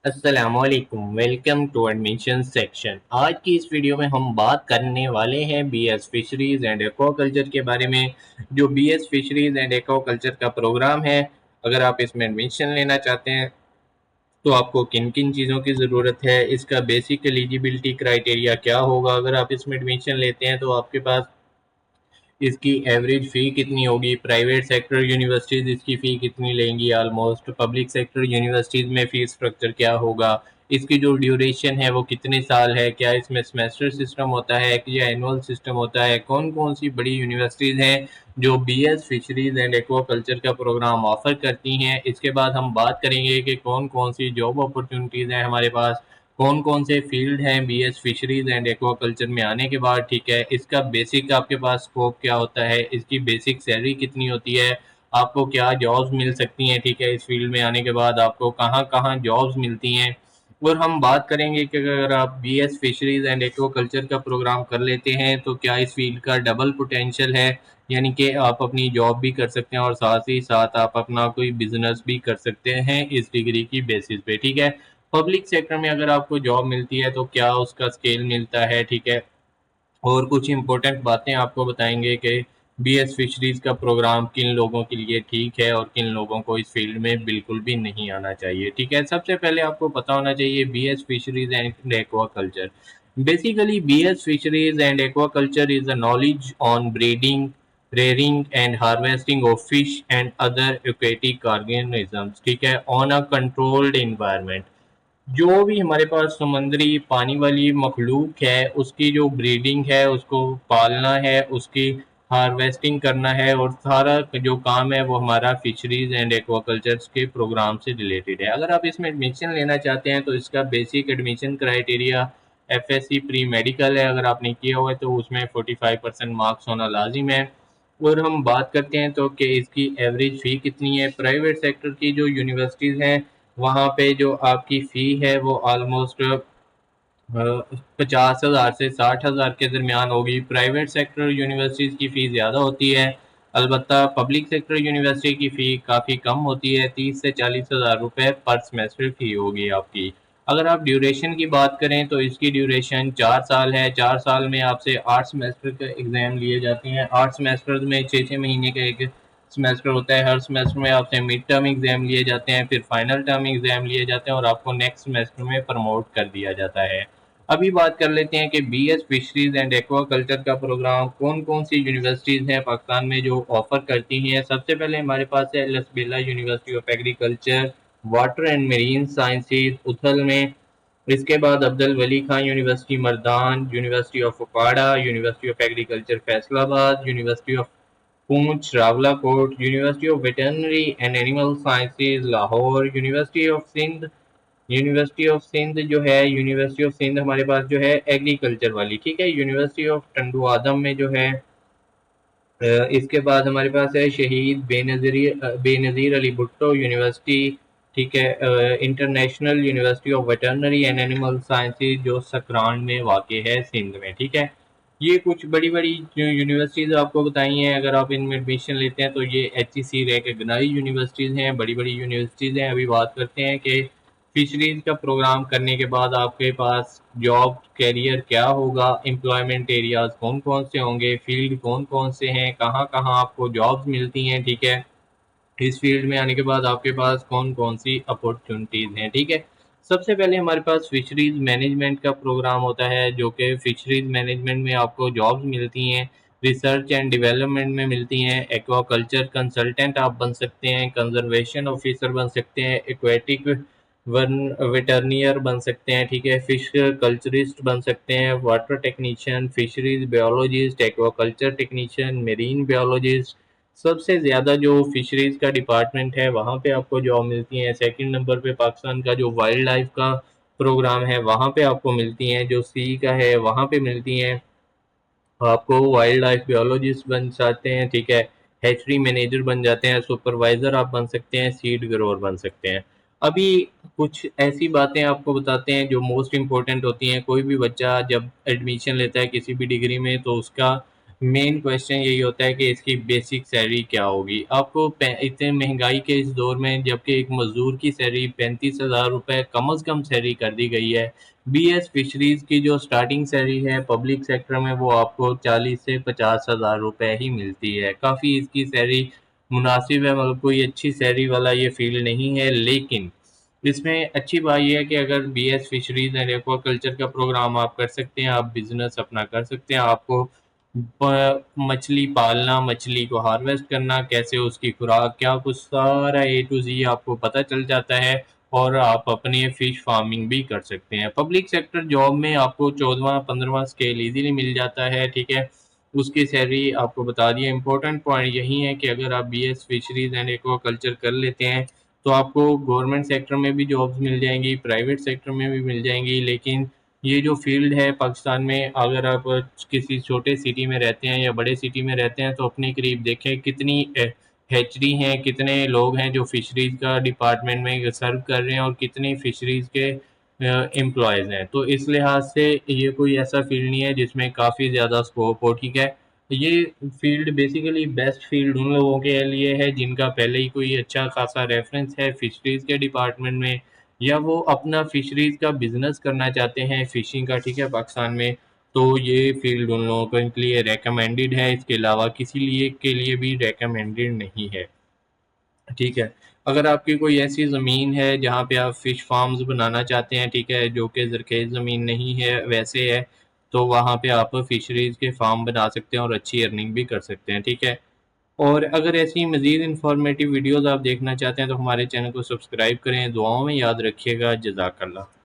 السلام علیکم، welcome to admission section. آج کی اس ویڈیو میں ہم بات کرنے والے ہیں B S fisheries and aqua culture کے بارے میں۔ جو B S fisheries and aqua culture کا پروگرام ہے، اگر آپ اس میں ایڈمیشن لینا چاہتے ہیں تو آپ کو کن کن چیزوں کی ضرورت ہے، اس کا بیسک ایلیجیبلٹی کرائیٹیریا کیا ہوگا۔ اگر آپ اس میں ایڈمیشن لیتے ہیں تو آپ کے پاس اس کی ایوریج فی کتنی ہوگی، پرائیویٹ سیکٹر یونیورسٹیز اس کی فی کتنی لیں گی آلموسٹ، پبلک سیکٹر یونیورسٹیز میں فی اسٹرکچر کیا ہوگا، اس کی جو ڈیوریشن ہے وہ کتنے سال ہے، کیا اس میں سیمیسٹر سسٹم ہوتا ہے یا اینول سسٹم ہوتا ہے، کون کون سی بڑی یونیورسٹیز ہیں جو B S fisheries and aqua culture کا پروگرام آفر کرتی ہیں۔ اس کے بعد ہم بات کریں گے کہ کون کون سی جاب اپرچونٹیز ہیں ہمارے پاس، کون کون سے فیلڈ ہیں B S fisheries and aqua culture میں آنے کے بعد، ٹھیک ہے، اس کا بیسک آپ کے پاس اسکوپ کیا ہوتا ہے، اس کی بیسک سیلری کتنی ہوتی ہے، آپ کو کیا جابز مل سکتی ہیں، ٹھیک ہے، اس فیلڈ میں آنے کے بعد آپ کو کہاں کہاں جابز ملتی ہیں۔ اور ہم بات کریں گے کہ اگر آپ B S fisheries and aqua culture کا پروگرام کر لیتے ہیں تو کیا اس فیلڈ کا ڈبل پوٹینشیل ہے، یعنی کہ آپ اپنی جاب بھی کر سکتے ہیں اور ساتھ ہی ساتھ آپ اپنا کوئی بزنس بھی کر سکتے ہیں اس ڈگری کی بیسس پہ، ٹھیک ہے۔ پبلک سیکٹر میں اگر آپ کو جاب ملتی ہے تو کیا اس کا اسکیل ملتا ہے، ٹھیک ہے، اور کچھ امپورٹنٹ باتیں آپ کو بتائیں گے کہ بی ایس فشریز کا پروگرام کن لوگوں کے لیے ٹھیک ہے اور کن لوگوں کو اس فیلڈ میں بالکل بھی نہیں آنا چاہیے، ٹھیک ہے۔ سب سے پہلے آپ کو پتا ہونا چاہیے B S fisheries and aqua culture. Basically B S fisheries and aqua culture is a knowledge on breeding, rearing and harvesting of fish and other aquatic organisms, ٹھیک ہے، آن اے کنٹرولڈ انوائرمنٹ۔ جو بھی ہمارے پاس سمندری پانی والی مخلوق ہے اس کی جو بریڈنگ ہے، اس کو پالنا ہے، اس کی ہارویسٹنگ کرنا ہے، اور سارا جو کام ہے وہ ہمارا فشریز اینڈ ایکوا کلچرز کے پروگرام سے ریلیٹڈ ہے۔ اگر آپ اس میں ایڈمیشن لینا چاہتے ہیں تو اس کا basic admission criteria F S C pre medical ہے، اگر آپ نے کیا ہوا ہے تو اس میں 45% مارکس ہونا لازم ہے۔ اور ہم بات کرتے ہیں تو کہ اس کی ایوریج فی کتنی ہے۔ پرائیویٹ سیکٹر کی جو یونیورسٹیز ہیں وہاں پہ جو آپ کی فی ہے وہ آلموسٹ 50,000 سے 60,000 کے درمیان ہوگی۔ پرائیویٹ سیکٹر یونیورسٹیز کی فی زیادہ ہوتی ہے، البتہ پبلک سیکٹر یونیورسٹی کی فی کافی کم ہوتی ہے، 30 سے 40,000 روپے پر سیمیسٹر فی ہوگی آپ کی۔ اگر آپ ڈیوریشن کی بات کریں تو اس کی ڈیوریشن 4 سال ہے، 4 سال میں آپ سے 8 سیمیسٹر کا ایگزام لیے جاتے ہیں، 8 سیمیسٹر میں 6 مہینے کا ایک سیمیسٹر ہوتا ہے، ہر سیمیسٹر میں آپ سے مڈ ٹرم ایگزام لیے جاتے ہیں، پھر فائنل ٹرم ایگزام لیے جاتے ہیں اور آپ کو نیکسٹ سیمیسٹر میں پروموٹ کر دیا جاتا ہے۔ ابھی بات کر لیتے ہیں کہ B S fisheries and aqua culture کا پروگرام کون کون سی یونیورسٹیز ہیں پاکستان میں جو آفر کرتی ہیں۔ سب سے پہلے ہمارے پاس ہے Lasbela university of agriculture water and marine sciences Uthal میں، اس کے بعد Abdul Wali Khan university Mardan, university of Okara, university of agriculture Faisalabad, university of Poonch Rawalakot, university of veterinary and animal sciences Lahore, university of Sindh, university of Sindh جو ہے، یونیورسٹی آف سندھ ہمارے پاس جو ہے ایگریکلچر والی، ٹھیک ہے، یونیورسٹی آف ٹنڈو آدم میں جو ہے، اس کے بعد ہمارے پاس ہے شہید بے نظیر علی بھٹو یونیورسٹی، ٹھیک ہے، international university of veterinary and animal sciences جو سکران میں واقع ہے سندھ میں، ٹھیک ہے۔ یہ کچھ بڑی بڑی جو یونیورسٹیز آپ کو بتائی ہیں، اگر آپ ان میں ایڈمیشن لیتے ہیں تو یہ ایچ ای سی ریکگنائز یونیورسٹیز ہیں، بڑی بڑی یونیورسٹیز ہیں۔ ابھی بات کرتے ہیں کہ فشریز کا پروگرام کرنے کے بعد آپ کے پاس جاب کیریئر کیا ہوگا، امپلائمنٹ ایریاز کون کون سے ہوں گے، فیلڈ کون کون سے ہیں، کہاں کہاں آپ کو جابز ملتی ہیں، ٹھیک ہے، اس فیلڈ میں آنے کے بعد آپ کے پاس کون کون سی اپورچونٹیز ہیں، ٹھیک ہے۔ سب سے پہلے ہمارے پاس فشریز مینجمنٹ کا پروگرام ہوتا ہے جو کہ فشریز مینجمنٹ میں آپ کو جابز ملتی ہیں، ریسرچ اینڈ ڈیولپمنٹ میں ملتی ہیں، ایکوا کلچر کنسلٹنٹ آپ بن سکتے ہیں، کنزرویشن آفیسر بن سکتے ہیں، ایکویٹک ویٹرنیئر بن سکتے ہیں، ٹھیک ہے، فش کلچرسٹ بن سکتے ہیں، water technician, fisheries biologist, aquaculture technician, marine biologist. سب سے زیادہ جو فشریز کا ڈپارٹمنٹ ہے وہاں پہ آپ کو جاب ملتی ہیں۔ سیکنڈ نمبر پہ پاکستان کا جو وائلڈ لائف کا پروگرام ہے وہاں پہ آپ کو ملتی ہیں، جو سی کا ہے وہاں پہ ملتی ہیں، آپ کو وائلڈ لائف بیولوجسٹ بن جاتے ہیں، ٹھیک ہے، ہیچری مینیجر بن جاتے ہیں، سپروائزر آپ بن سکتے ہیں، سیڈ گروور بن سکتے ہیں۔ ابھی کچھ ایسی باتیں آپ کو بتاتے ہیں جو موسٹ امپورٹنٹ ہوتی ہیں۔ کوئی بھی بچہ جب ایڈمیشن لیتا ہے کسی بھی ڈگری میں تو اس کا مین کوشچن یہی ہوتا ہے کہ اس کی بیسک سیلری کیا ہوگی. آپ کو اتنے مہنگائی کے اس دور میں جبکہ ایک مزدور کی سیلری 35,000 روپے کم از کم سیلری کر دی گئی ہے. بی ایس فشریز کی جو سٹارٹنگ سیلری ہے پبلک سیکٹر میں وہ آپ کو 40 سے 50,000 روپے ہی ملتی ہے. کافی اس کی سیلری مناسب ہے، مگر کوئی اچھی سیلری والا یہ فیلڈ نہیں ہے. لیکن اس میں اچھی بات یہ ہے کہ اگر B S fisheries and aqua culture کا پروگرام آپ کر سکتے ہیں، آپ بزنس اپنا کر سکتے ہیں. آپ کو مچھلی پالنا، مچھلی کو ہارویسٹ کرنا، کیسے اس کی خوراک، کیا کچھ سارا اے ٹو زی آپ کو پتہ چل جاتا ہے، اور آپ اپنی فش فارمنگ بھی کر سکتے ہیں. پبلک سیکٹر جاب میں آپ کو 14واں 15واں اسکیل ایزیلی مل جاتا ہے. ٹھیک ہے، اس کی سیلری آپ کو بتا دیا. امپورٹنٹ پوائنٹ یہی ہے کہ اگر آپ B S fisheries and aqua culture کر لیتے ہیں تو آپ کو گورنمنٹ سیکٹر میں بھی جابز مل جائیں گی، پرائیویٹ سیکٹر میں بھی مل جائیں گی. لیکن یہ جو فیلڈ ہے پاکستان میں، اگر آپ کسی چھوٹے سٹی میں رہتے ہیں یا بڑے سٹی میں رہتے ہیں تو اپنے قریب دیکھیں کتنی ہیچری ہیں، کتنے لوگ ہیں جو فشریز کا ڈپارٹمنٹ میں سرو کر رہے ہیں، اور کتنی فشریز کے امپلائیز ہیں. تو اس لحاظ سے یہ کوئی ایسا فیلڈ نہیں ہے جس میں کافی زیادہ اسکوپ ہو. ٹھیک ہے، یہ فیلڈ بیسیکلی بیسٹ فیلڈ ان لوگوں کے لیے ہے جن کا پہلے ہی کوئی اچھا خاصا ریفرنس ہے فشریز کے ڈپارٹمنٹ میں، یا وہ اپنا فشریز کا بزنس کرنا چاہتے ہیں فشنگ کا. ٹھیک ہے، پاکستان میں تو یہ فیلڈ ان لوگوں کے لیے ریکمینڈڈ ہے. اس کے علاوہ کسی لیے کے لیے بھی ریکمینڈڈ نہیں ہے. ٹھیک ہے، اگر آپ کی کوئی ایسی زمین ہے جہاں پہ آپ فش فارمز بنانا چاہتے ہیں، ٹھیک ہے، جو کہ زرخیز زمین نہیں ہے ویسے ہے، تو وہاں پہ آپ فشریز کے فارم بنا سکتے ہیں اور اچھی ارننگ بھی کر سکتے ہیں. ٹھیک ہے، اور اگر ایسی مزید انفارمیٹیو ویڈیوز آپ دیکھنا چاہتے ہیں تو ہمارے چینل کو سبسکرائب کریں. دعاؤں میں یاد رکھیے گا. جزاک اللہ.